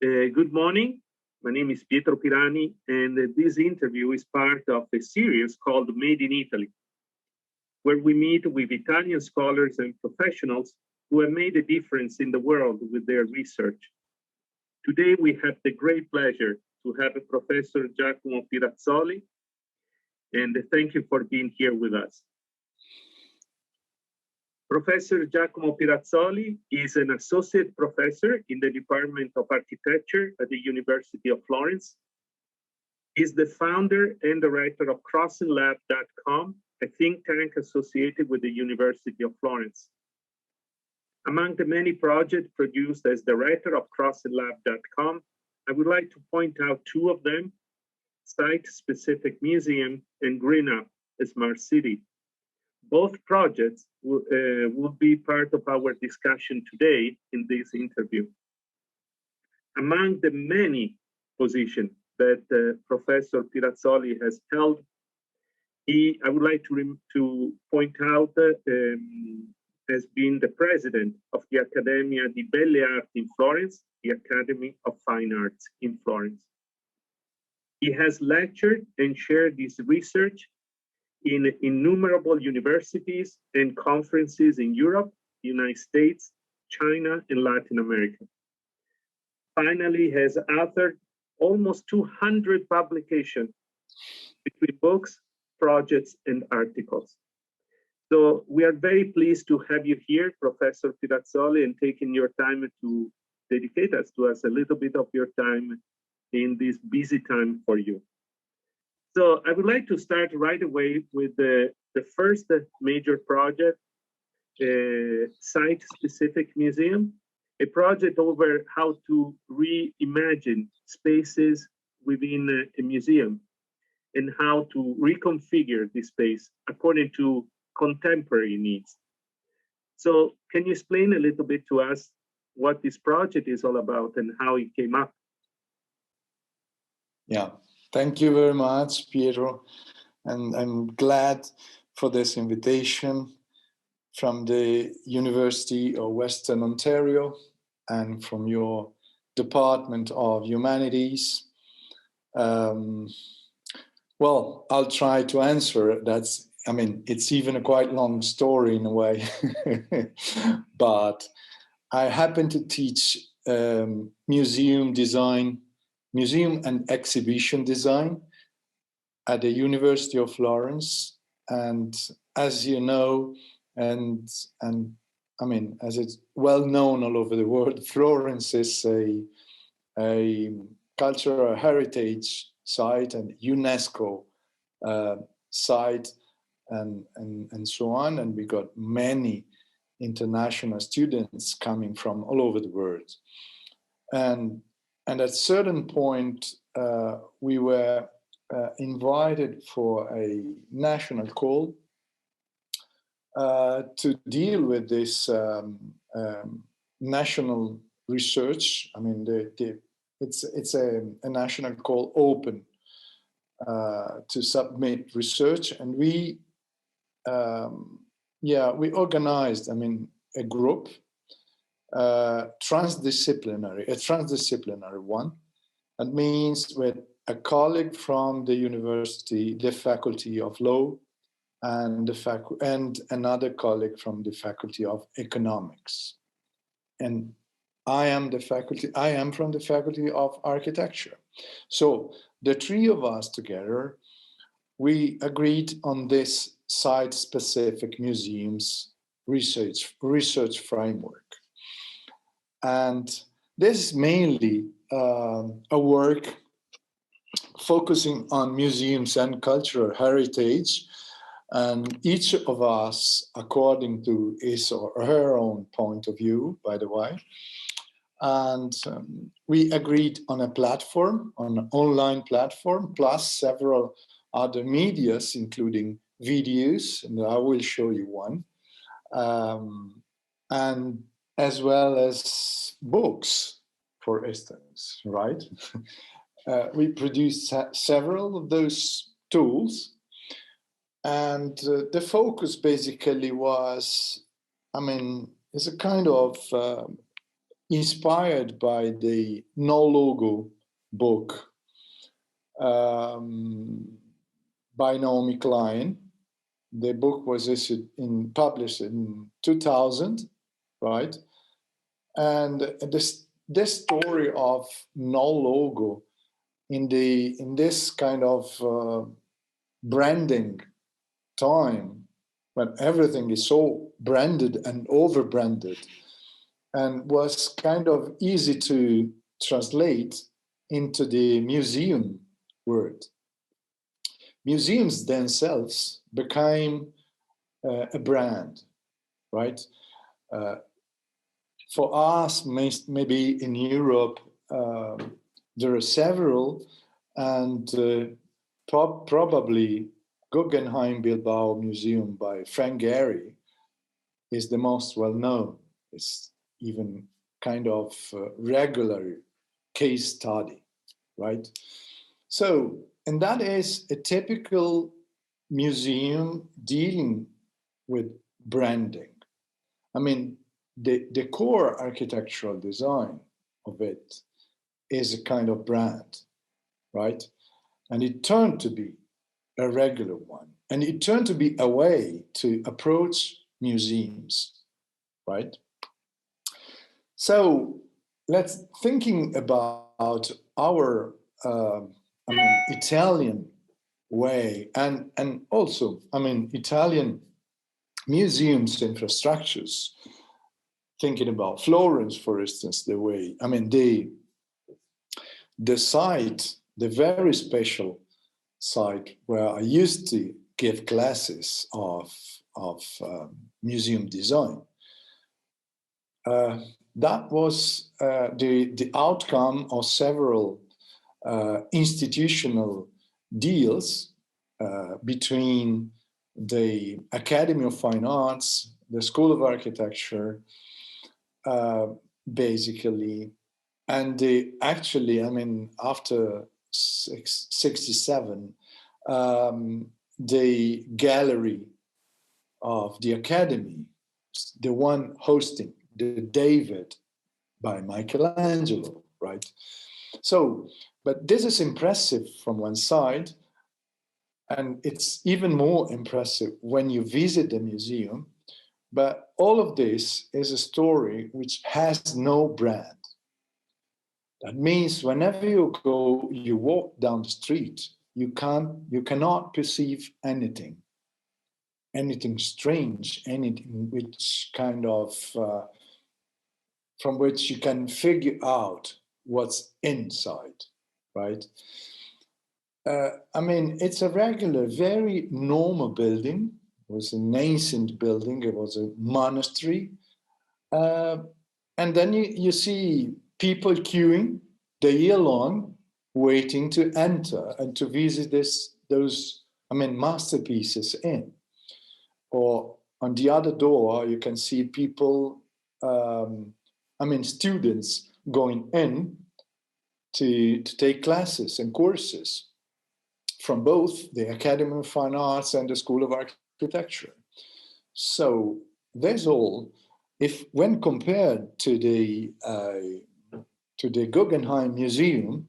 Good morning. My name is Pietro Pirani, and this interview is part of a series called Made in Italy, where we meet with Italian scholars and professionals who have made a difference in the world with their research. Today, we have the great pleasure to have Professor Giacomo Pirazzoli, and thank you for being here with us. Professor Giacomo Pirazzoli is an associate professor in the Department of Architecture at the University of Florence. He's the founder and director of crossinglab.com, a think tank associated with the University of Florence. Among the many projects produced as director of crossinglab.com, I would like to point out two of them: Site-Specific Museum and Green Up, a Smart City. Both projects will be part of our discussion today in this interview. Among the many positions that Professor Pirazzoli has held, I would like to point out has been the president of the Accademia di Belle Arti in Florence, the Academy of Fine Arts in Florence. He has lectured and shared his research in innumerable universities and conferences in Europe, United States, China, and Latin America. Finally, has authored almost 200 publications between books, projects, and articles. So we are very pleased to have you here, Professor Pirazzoli, and taking your time to dedicate us to us a little bit of your time in this busy time for you. So I would like to start right away with the first major project, Site-Specific Museum, a project over how to reimagine spaces within a museum and how to reconfigure the space according to contemporary needs. So can you explain a little bit to us what this project is all about and how it came up? Yeah. Thank you very much, Pietro, and I'm glad for this invitation from the University of Western Ontario and from your Department of Humanities. Well, I'll try to answer. It's even a quite long story in a way, but I happen to teach museum design, museum and exhibition design at the University of Florence. And as you know, and as it's well known all over the world, Florence is a cultural heritage site and UNESCO site and so on. And we got many international students coming from all over the world. And at a certain point, we were invited for a national call to deal with this national research. It's a national call open to submit research, and we organized. A group. A transdisciplinary one. That means with a colleague from the university, the Faculty of Law, and another colleague from the Faculty of Economics. And I am from the Faculty of Architecture. So the three of us together, we agreed on this site-specific museums research framework. And this is mainly a work focusing on museums and cultural heritage. And each of us, according to his or her own point of view, by the way. And we agreed on a platform, on an online platform, plus several other medias, including videos, and I will show you one. And as well as books, for instance, right? We produced several of those tools, and the focus basically was, it's a kind of inspired by the No Logo book by Naomi Klein. The book was published in 2000, right? And this story of No Logo in this kind of branding time, when everything is so branded and over branded, and was kind of easy to translate into the museum word. Museums themselves became a brand, right? For us, maybe in Europe, there are several, and probably Guggenheim Bilbao Museum by Frank Gehry is the most well-known. It's even kind of regular case study, right? So, and that is a typical museum dealing with branding. I mean, the core architectural design of it is a kind of brand, right? And it turned to be a regular one. And it turned to be a way to approach museums, right? So let's thinking about our Italian way, and also, Italian museums infrastructures. Thinking about Florence, for instance, the way, the site, the very special site where I used to give classes of museum design. That was the outcome of several institutional deals between the Academy of Fine Arts, the School of Architecture, basically, and after 67, the gallery of the Academy, the one hosting the David by Michelangelo, right? So, but this is impressive from one side, and it's even more impressive when you visit the museum. But all of this is a story which has no brand. That means whenever you go, you walk down the street, you cannot perceive anything strange, anything which kind of from which you can figure out what's inside, right? It's a regular, very normal building. It was an ancient building. It was a monastery. And then you see people queuing the year long, waiting to enter and to visit those masterpieces in. Or on the other door, you can see people, students going in to take classes and courses from both the Academy of Fine Arts and the School of Architecture. So there's all, when compared to the Guggenheim Museum,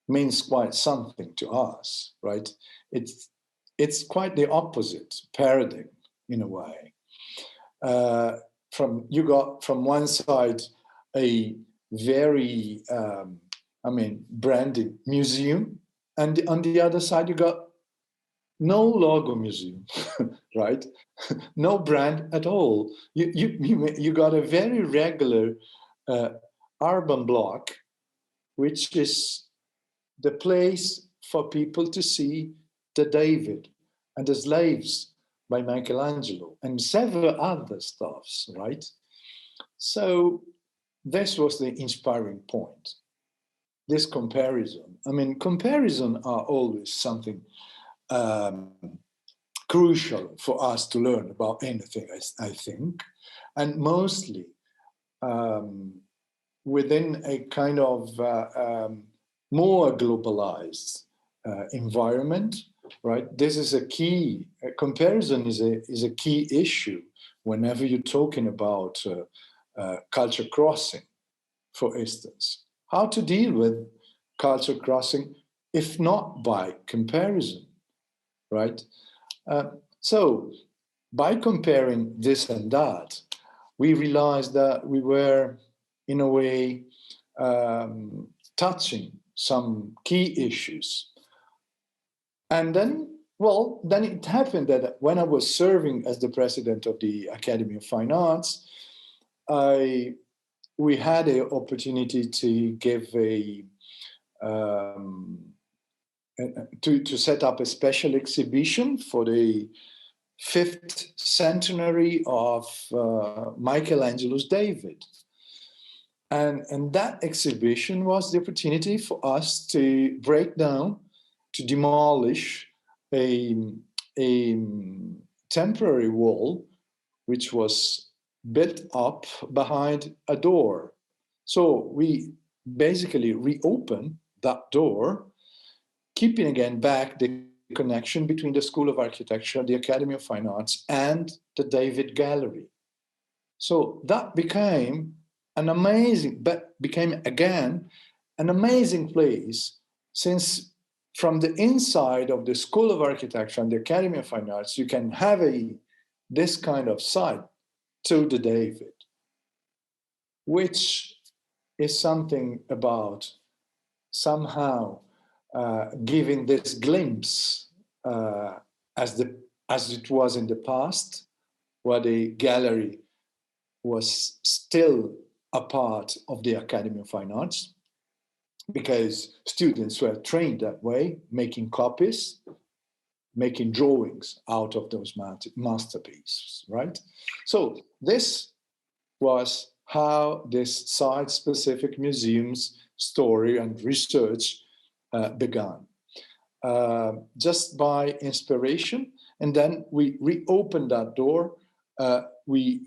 means quite something to us, right? It's quite the opposite paradigm in a way. You got from one side a very branded museum, and on the other side you got no logo museum, right? No brand at all. You got a very regular urban block, which is the place for people to see the David and the slaves by Michelangelo and several other stuffs, right? So this was the inspiring point, this comparison. Comparison are always something crucial for us to learn about anything, I think, and mostly within a kind of more globalized environment, right? This is a key, comparison is a key issue whenever you're talking about culture crossing, for instance. How to deal with culture crossing, if not by comparison, right? So by comparing this and that, we realized that we were, in a way, touching some key issues. And then, well, then it happened that when I was serving as the president of the Academy of Fine Arts, we had an opportunity to give to set up a special exhibition for the 5th centenary of Michelangelo's David. And that exhibition was the opportunity for us to break down, to demolish a temporary wall which was built up behind a door. So we basically reopened that door, keeping again back the connection between the School of Architecture, the Academy of Fine Arts, and the David Gallery. So that became an amazing, but became again an amazing place, since from the inside of the School of Architecture and the Academy of Fine Arts, you can have this kind of site to the David, which is something about somehow giving this glimpse as it was in the past, where the gallery was still a part of the Academy of Fine Arts, because students were trained that way, making copies, making drawings out of those masterpieces, right? So this was how this site-specific museum's story and research began. Just by inspiration, and then we reopened that door. We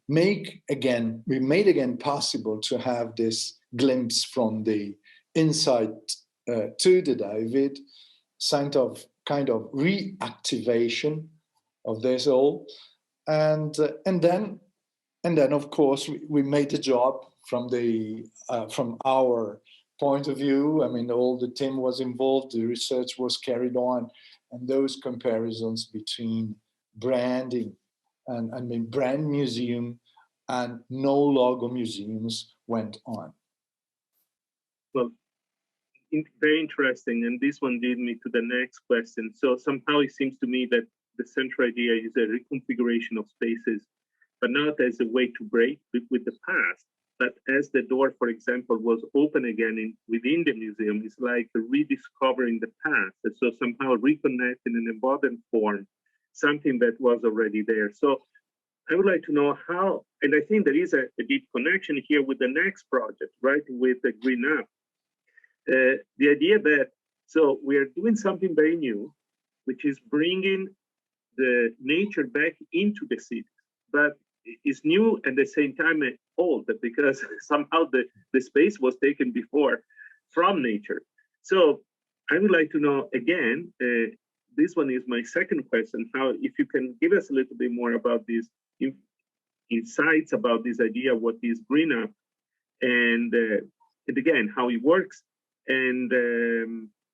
made again possible to have this glimpse from the inside to the David, kind of reactivation of this all, and then of course we made the job from our point of view. I mean, all the team was involved, the research was carried on, and those comparisons between branding and brand museum and no logo museums went on. Well, very interesting. And this one leads me to the next question. So somehow it seems to me that the central idea is a reconfiguration of spaces, but not as a way to break with the past, but as the door, for example, was open again within the museum. It's like rediscovering the past. And so somehow reconnecting in a modern form, something that was already there. So I would like to know how, and I think there is a deep connection here with the next project, right, with the Green Up. The idea that, so we are doing something very new, which is bringing the nature back into the city, but it's new at the same time old, because somehow the space was taken before from nature. So I would like to know, again, this one is my second question, how, if you can give us a little bit more about these insights about this idea, what is Green Up, and again, how it works. And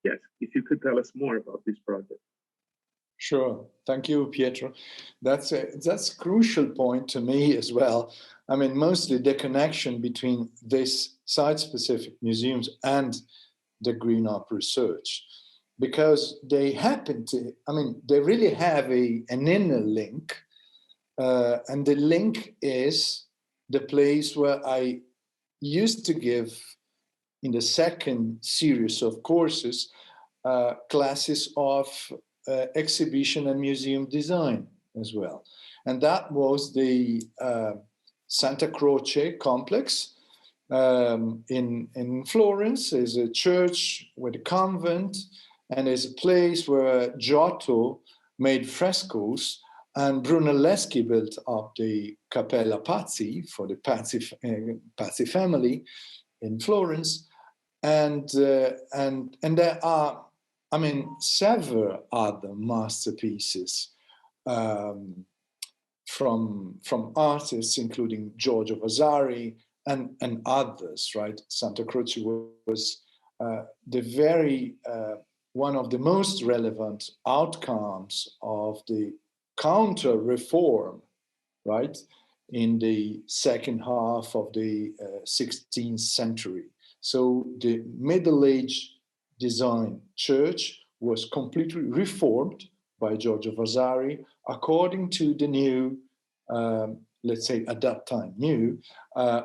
yes, if you could tell us more about this project. Sure. Thank you, Pietro. That's a crucial point to me as well. I mean, mostly the connection between this site-specific museums and the Green Up research, because they happen to, I mean, they really have an inner link, and the link is the place where I used to give, in the second series of courses, classes of exhibition and museum design as well. And that was the Santa Croce complex in Florence. Is a church with a convent, and is a place where Giotto made frescoes, and Brunelleschi built up the Cappella Pazzi for the Pazzi family in Florence. And there are, I mean, several other masterpieces from artists, including Giorgio Vasari and others, right? Santa Croce was the very one of the most relevant outcomes of the counter-reform, right, in the second half of the 16th century. So the Middle Age design church was completely reformed by Giorgio Vasari according to the new, let's say at that time, new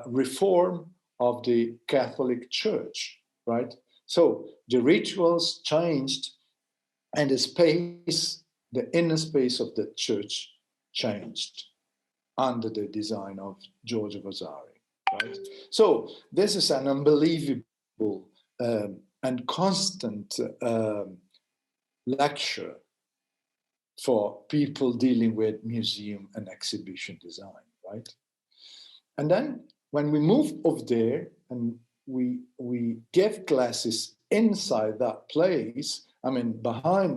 reform of the Catholic Church, right? So the rituals changed and the space, the inner space of the church changed under the design of Giorgio Vasari, right? So this is an unbelievable and constant lecture for people dealing with museum and exhibition design, right? And then when we move over there and we give classes inside that place, I mean, behind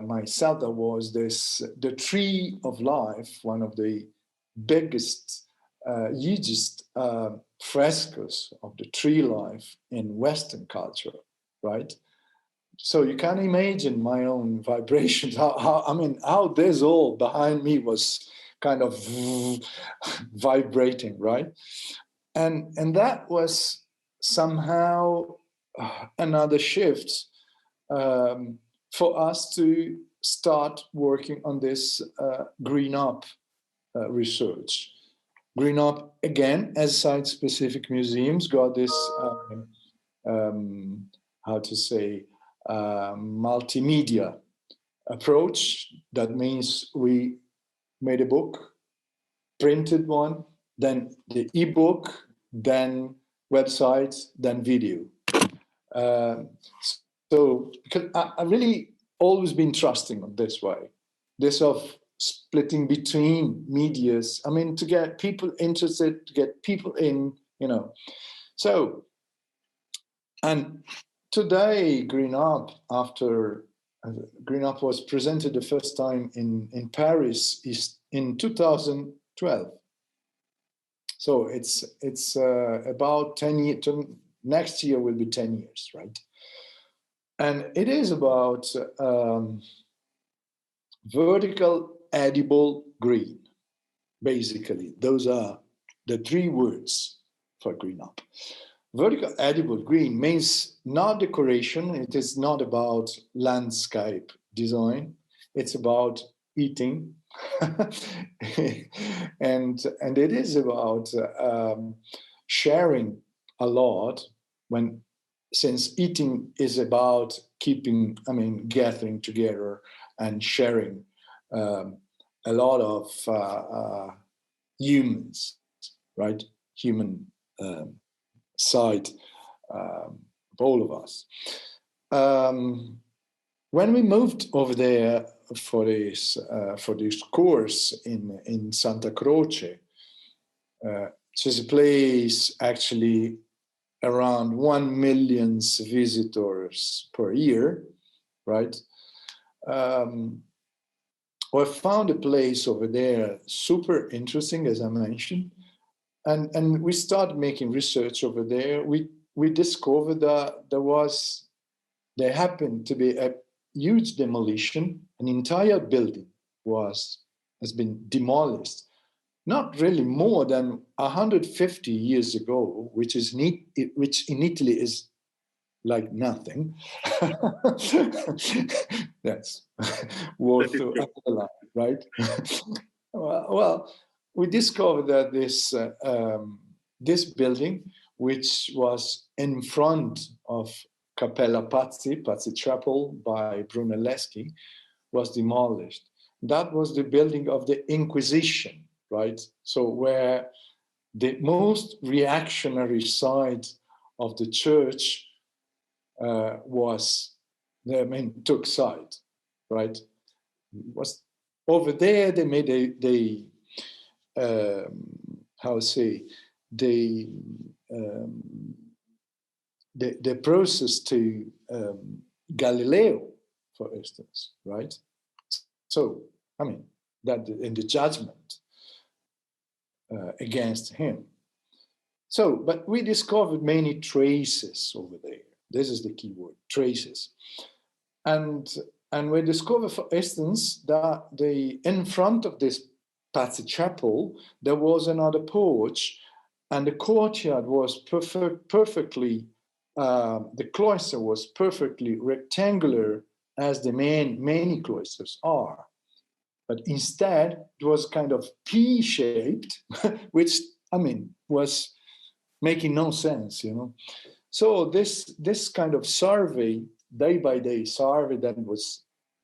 myself, there was the Tree of Life, one of the biggest, hugest frescoes of the tree life in Western culture, right? So you can imagine my own vibrations, how this all behind me was kind of vibrating, right? And that was somehow another shift for us to start working on this green up research. Green up, again, as site-specific museums, got this, how to say, multimedia approach. That means we made a book, printed one, then the ebook, then websites, then video. So because I really always been trusting on this way, this of splitting between medias. I mean, to get people interested, to get people in, you know. So, and today, Green Up, after Green Up was presented the first time in Paris is in 2012. So it's about 10 years. Next year will be 10 years, right? And it is about vertical, edible, green. Basically, those are the three words for Green Up. Vertical, edible, green means not decoration. It is not about landscape design. It's about eating. and it is about sharing a lot since eating is about gathering together and sharing a lot of humans, right? Human side of all of us. When we moved over there for this course in Santa Croce, which is a place actually around 1 million visitors per year, right? I found a place over there super interesting, as I mentioned, and we started making research over there. We discovered that there happened to be a huge demolition. An entire building has been demolished. Not really more than 150 years ago, which in Italy is like nothing. That's worth to underline, right? well, we discovered that this building, which was in front of Cappella Pazzi Chapel by Brunelleschi, was demolished. That was the building of the Inquisition, right? So where the most reactionary side of the church took side, right? Was over there they made the process to Galileo, for instance, right? So that in the judgment against him. So, but we discovered many traces over there. This is the key word, traces. And we discovered, for instance, that in front of this Patsy Chapel, there was another porch, and the courtyard was perfectly, the cloister was perfectly rectangular, as the many cloisters are. But instead, it was kind of P-shaped, which, I mean, was making no sense, you know. So this kind of survey, day by day survey, that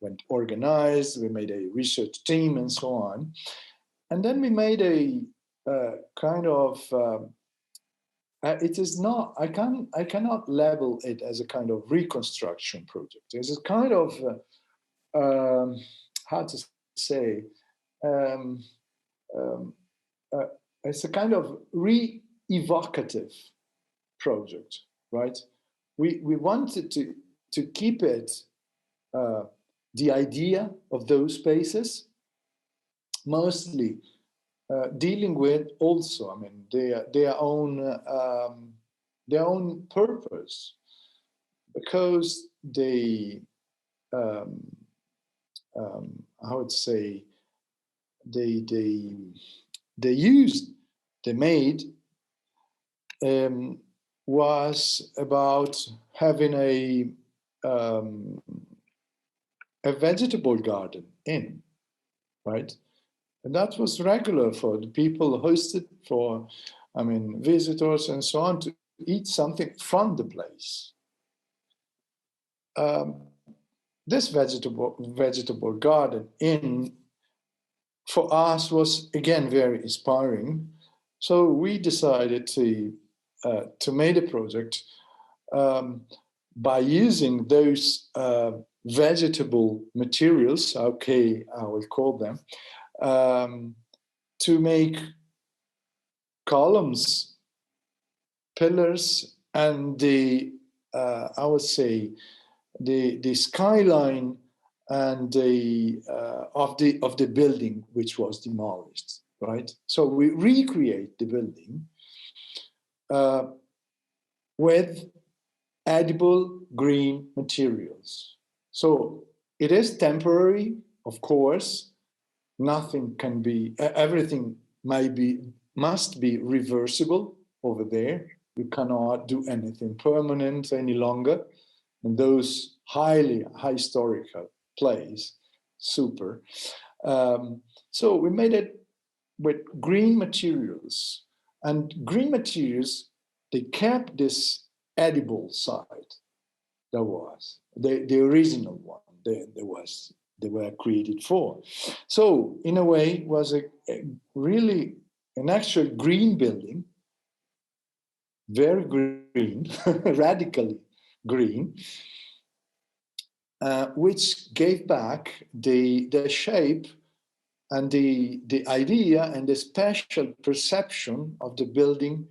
went organized. We made a research team and so on, and then we made a kind of. It is not. I cannot label it as a kind of reconstruction project. It's a kind of how to say. Um, um, uh, it's a kind of re-evocative project, right? We wanted to keep it, uh, the idea of those spaces, mostly dealing with also, I mean, their own purpose, because they, um, I would say, they they they used, they made, um, was about having um, a vegetable garden in, right? And that was regular for the people hosted, for, I mean, visitors and so on, to eat something from the place. Um, this vegetable garden in, for us, was again very inspiring. So we decided to make a project, um, by using those vegetable materials, okay, I will call them, um, to make columns, pillars, and I would say the skyline and of the building which was demolished. Right. So we recreate the building uh, with edible green materials. So it is temporary, of course. Nothing can be, everything must be reversible over there. You cannot do anything permanent any longer. And those highly historical plays, super. So we made it with green materials. And green materials, they kept this edible side that was the original one. They were created for. So in a way, it was a really an actual green building, very green, radically green, which gave back the shape and the idea and the special perception of the building,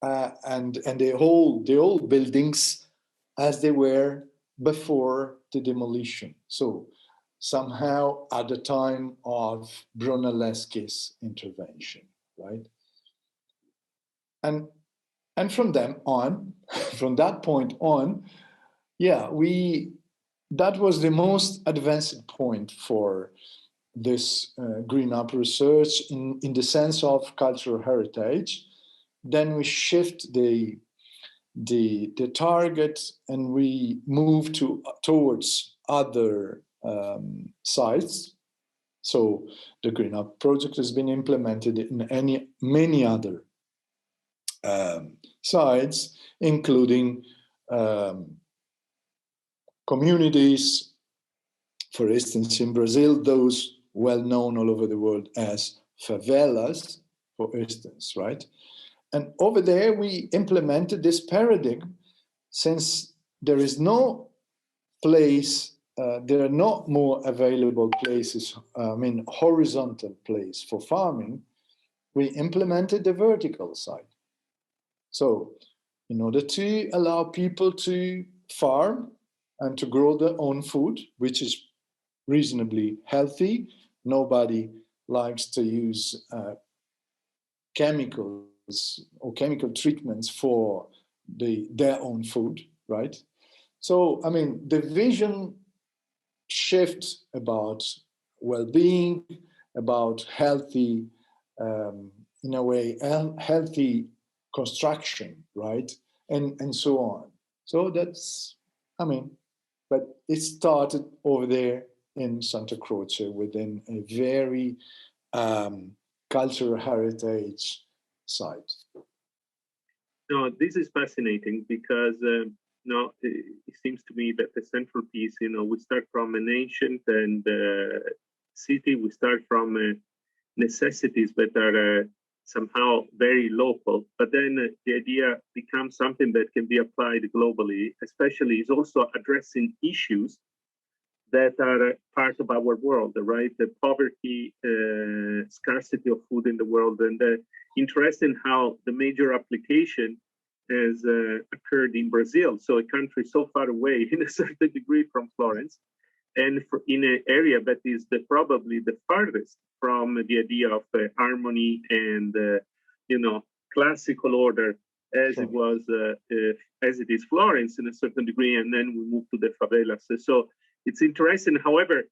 and the old buildings as they were before the demolition. So somehow at the time of Brunelleschi's intervention, right? And from them on, from that point on, yeah, that was the most advanced point for this green up research in the sense of cultural heritage. Then we shift the target, and we move towards other sites. So the Green Up project has been implemented in many other sites, including communities, for instance, in Brazil, those well known all over the world as favelas, for instance, right? And over there, we implemented this paradigm, since there is no place, there are not more available places, horizontal place for farming, we implemented the vertical side. So in order to allow people to farm and to grow their own food, which is reasonably healthy, nobody likes to use chemicals or chemical treatments for their own food, right? So, I mean, the vision shift about well-being, about healthy, in a way, healthy construction, right? And so on. So that's, I mean, but it started over there in Santa Croce within a very cultural heritage site. No, this is fascinating because no, it seems to me that the central piece, we start from an ancient and city. We start from necessities that are somehow very local, but then the idea becomes something that can be applied globally. Especially, is also addressing issues that are part of our world, right? The poverty, scarcity of food in the world, and interesting how the major application has occurred in Brazil, so a country so far away in a certain degree from Florence, and in an area that is probably the farthest from the idea of harmony and classical order as Sure. it was, as it is Florence in a certain degree, and then we move to the favelas. So it's interesting. However,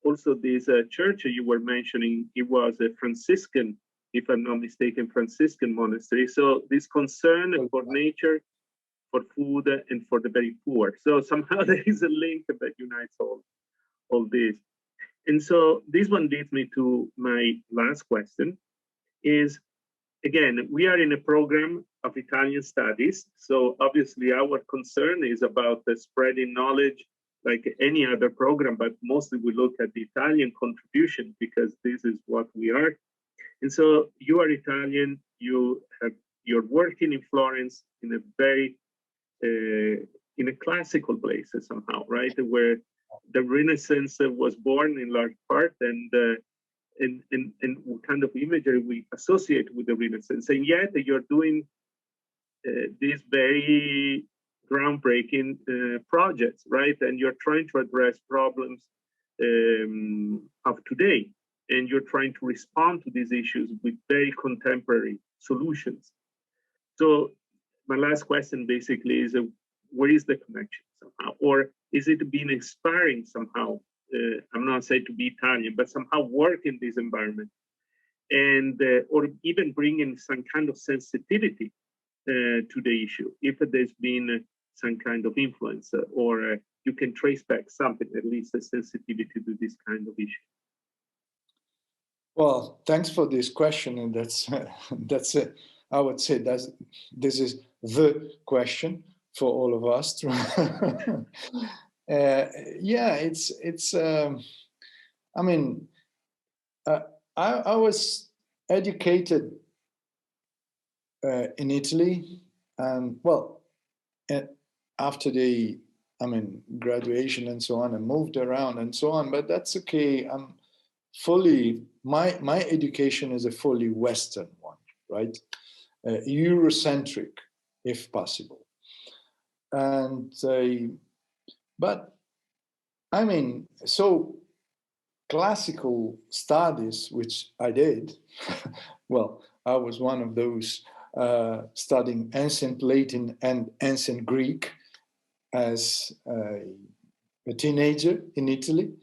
also this church you were mentioning, it was a Franciscan, if I'm not mistaken, Franciscan monastery. So this concern for nature, for food, and for the very poor. So somehow there is a link that unites all this. And so this one leads me to my last question is, again, we are in a program of Italian studies. So obviously our concern is about spreading knowledge like any other program, but mostly we look at the Italian contribution because this is what we are. And so you are Italian, you're working in Florence in a very, in a classical place somehow, right? Where the Renaissance was born in large part, and what kind of imagery we associate with the Renaissance. And yet you're doing these very groundbreaking projects, right? And you're trying to address problems of today, and you're trying to respond to these issues with very contemporary solutions. So my last question basically is, where is the connection somehow? Or is it being inspiring somehow? I'm not saying to be Italian, but somehow work in this environment, and or even bringing some kind of sensitivity to the issue, if there's been some kind of influence, or you can trace back something, at least a sensitivity to this kind of issue. Well, thanks for this question, and that's it. I would say this is the question for all of us. Yeah, it's. I mean, I was educated in Italy, and well, after the graduation and so on, and moved around and so on. But that's okay. I'm fully my education is a fully Western one, right? Eurocentric, if possible. And but I mean, so classical studies, which I did. Well, I was one of those studying ancient Latin and ancient Greek as a teenager in Italy.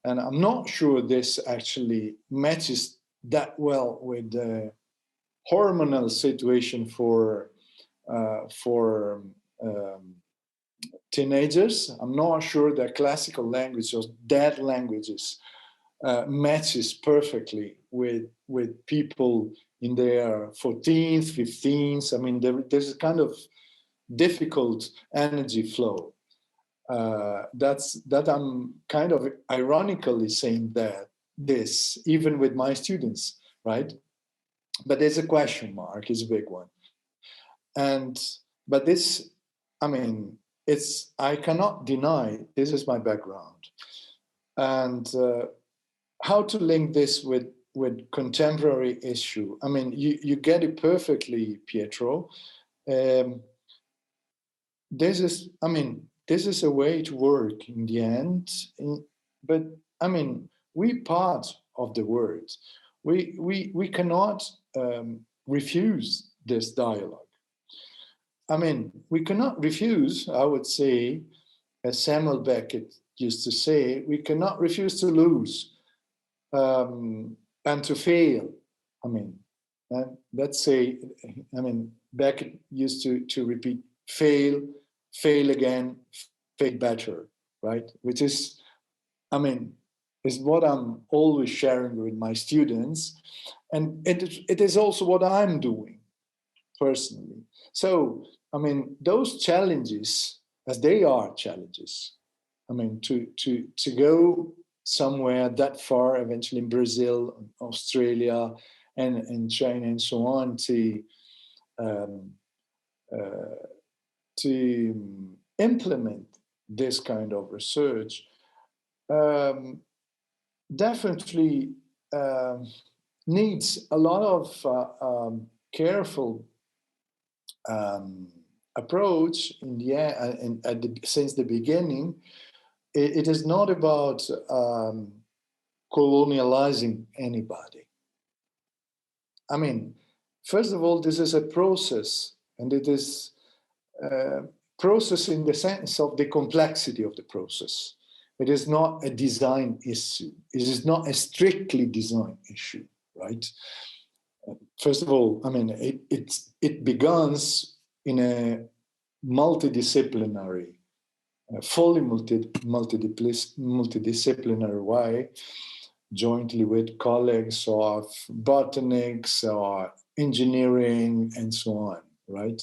And I'm not sure this actually matches that well with the hormonal situation for teenagers. I'm not sure that classical language or dead languages matches perfectly with people in their 14th, 15th. I mean, there's a kind of difficult energy flow. That I'm kind of ironically saying that this, even with my students, right? But there's a question mark, is a big one. But this, I mean, I cannot deny this is my background. And how to link this with contemporary issue? I mean, you get it perfectly, Pietro. This is a way to work in the end. But I mean, we part of the world. We cannot refuse this dialogue. I mean, we cannot refuse, I would say, as Samuel Beckett used to say, we cannot refuse to lose and to fail. I mean, let's say, I mean, Beckett used to repeat, fail, fail again, fail better, right? Which is, I mean, is what I'm always sharing with my students. And it is also what I'm doing personally. So, I mean, those challenges, as they are challenges, I mean, to go somewhere that far, eventually in Brazil, Australia, and China, and so on, um, uh, to implement this kind of research, definitely needs a lot of careful approach in the end, since the beginning. It is not about colonializing anybody. I mean, first of all, this is a process, and it is a process in the sense of the complexity of the process. It is not a design issue. It is not a strictly design issue, right? First of all, I mean, it begins in a multidisciplinary, fully multidisciplinary way, jointly with colleagues of botanics or engineering and so on, right?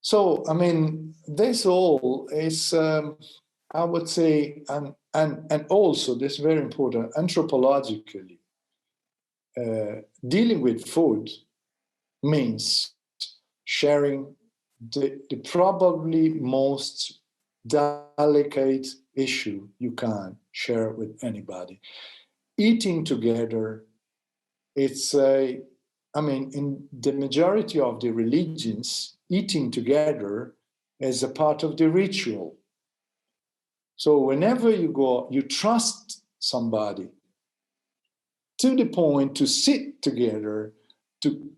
So, I mean, this all is, I would say, and also this is very important, anthropologically, dealing with food means sharing the probably most delicate issue you can share with anybody. Eating together, it's a, I mean, in the majority of the religions, eating together is a part of the ritual. So whenever you go, you trust somebody to the point to sit together, to,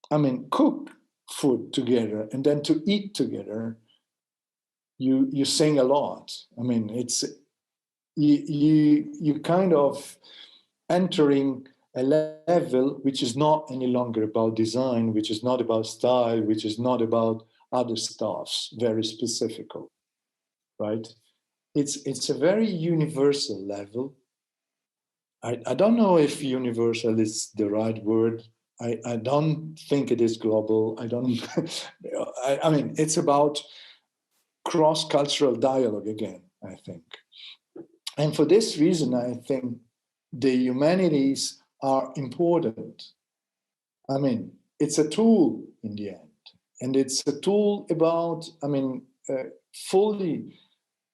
I mean, cook food together, and then to eat together. You sing a lot. I mean, it's you kind of entering a level which is not any longer about design, which is not about style, which is not about other stuffs, very specific, right? It's a very universal level. I don't know if universal is the right word. I don't think it is global. I don't. I mean, it's about cross-cultural dialogue again, I think. And for this reason, I think the humanities are important. I mean, it's a tool in the end. And it's a tool about, I mean, fully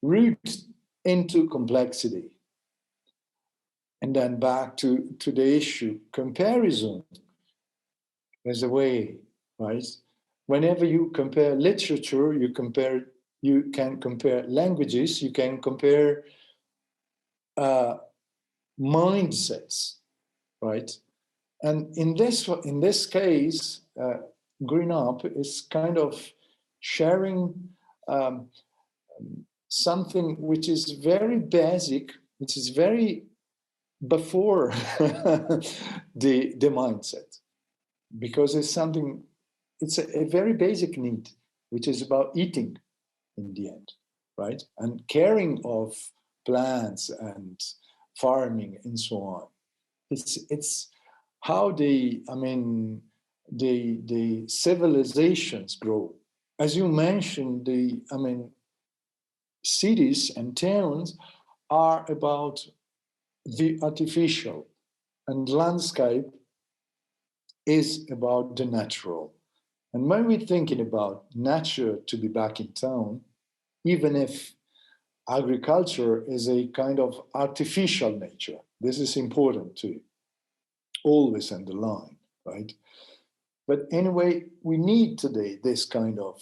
rooted into complexity. And then back to the issue, comparison as a way, right? Whenever you compare literature, you can compare languages, you can compare mindsets, right? And in this case, Green Up is kind of sharing something which is very basic, which is very before the mindset, because it's something, it's a very basic need, which is about eating in the end, right? And caring of plants and farming and so on. It's how the civilizations grow. As you mentioned, cities and towns are about the artificial, and landscape is about the natural. And when we're thinking about nature to be back in town, even if agriculture is a kind of artificial nature, this is important to always underline, right? But anyway, we need today this kind of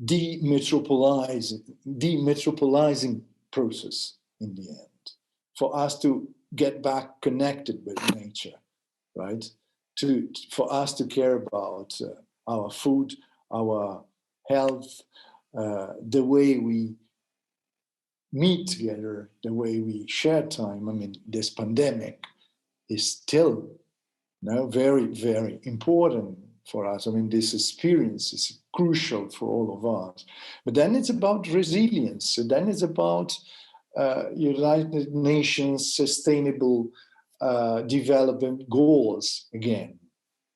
demetropolizing process in the end, for us to get back connected with nature, right? For us to care about our food, our health, the way we meet together, the way we share time. I mean, this pandemic is still very, very important for us. I mean, this experience is crucial for all of us. But then it's about resilience. So then it's about United Nations Sustainable Development Goals again,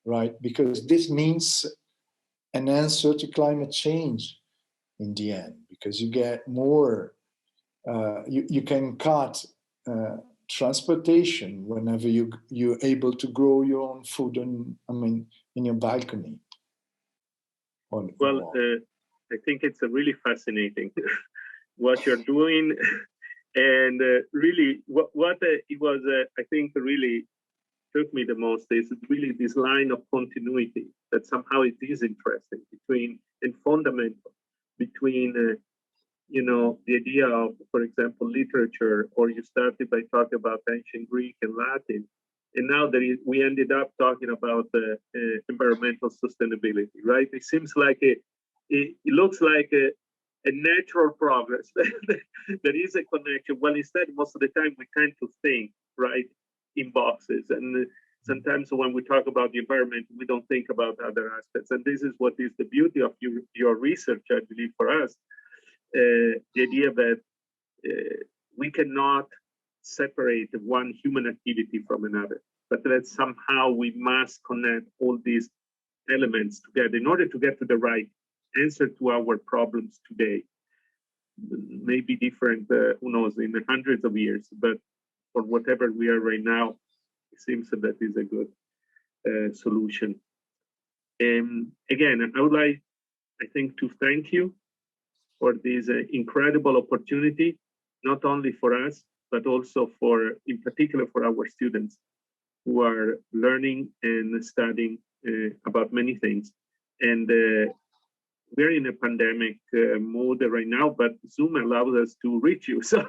right? Because this means an answer to climate change in the end, because you get more, you can cut transportation whenever you're able to grow your own food in your balcony. Well, I think it's a really fascinating what you're doing, and really what it was I think really took me the most is really this line of continuity that somehow it is interesting between and fundamental between the idea of, for example, literature, or you started by talking about ancient Greek and Latin, and now that we ended up talking about environmental sustainability, right? It seems like it looks like a natural progress. There is a connection. Well, instead, most of the time we tend to think, right, in boxes. And sometimes when we talk about the environment, we don't think about other aspects. And this is what is the beauty of your research, I believe, for us. The idea that we cannot separate one human activity from another, but that somehow we must connect all these elements together in order to get to the right answer to our problems today. Maybe different, who knows, in hundreds of years, but for whatever we are right now, it seems that is a good solution. Again, I would like, I think, to thank you for this incredible opportunity, not only for us, but also for, in particular, for our students who are learning and studying about many things. And we're in a pandemic mode right now, but Zoom allows us to reach you. So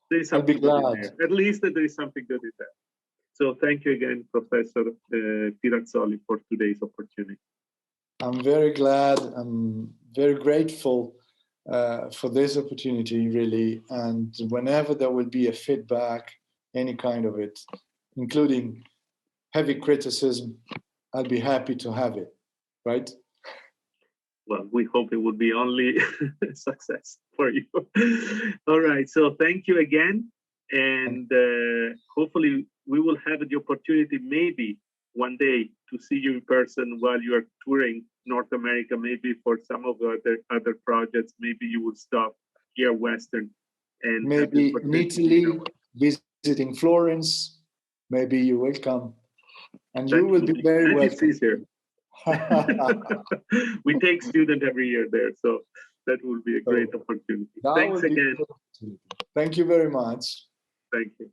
there's something good in there. At least there is something good in there. So thank you again, Professor Pirazzoli, for today's opportunity. I'm very glad. I'm very grateful for this opportunity, really. And whenever there will be a feedback, any kind of it, including heavy criticism, I'll be happy to have it, right? Well, we hope it will be only success for you. All right, so thank you again. And hopefully we will have the opportunity maybe one day to see you in person while you are touring North America, maybe for some of the other projects. Maybe you will stop here Western. And maybe in Italy, visiting Florence, maybe you will come. And you will be very welcome. We take students every year there, so that will be a great opportunity. Thanks again. Thank you very much. Thank you.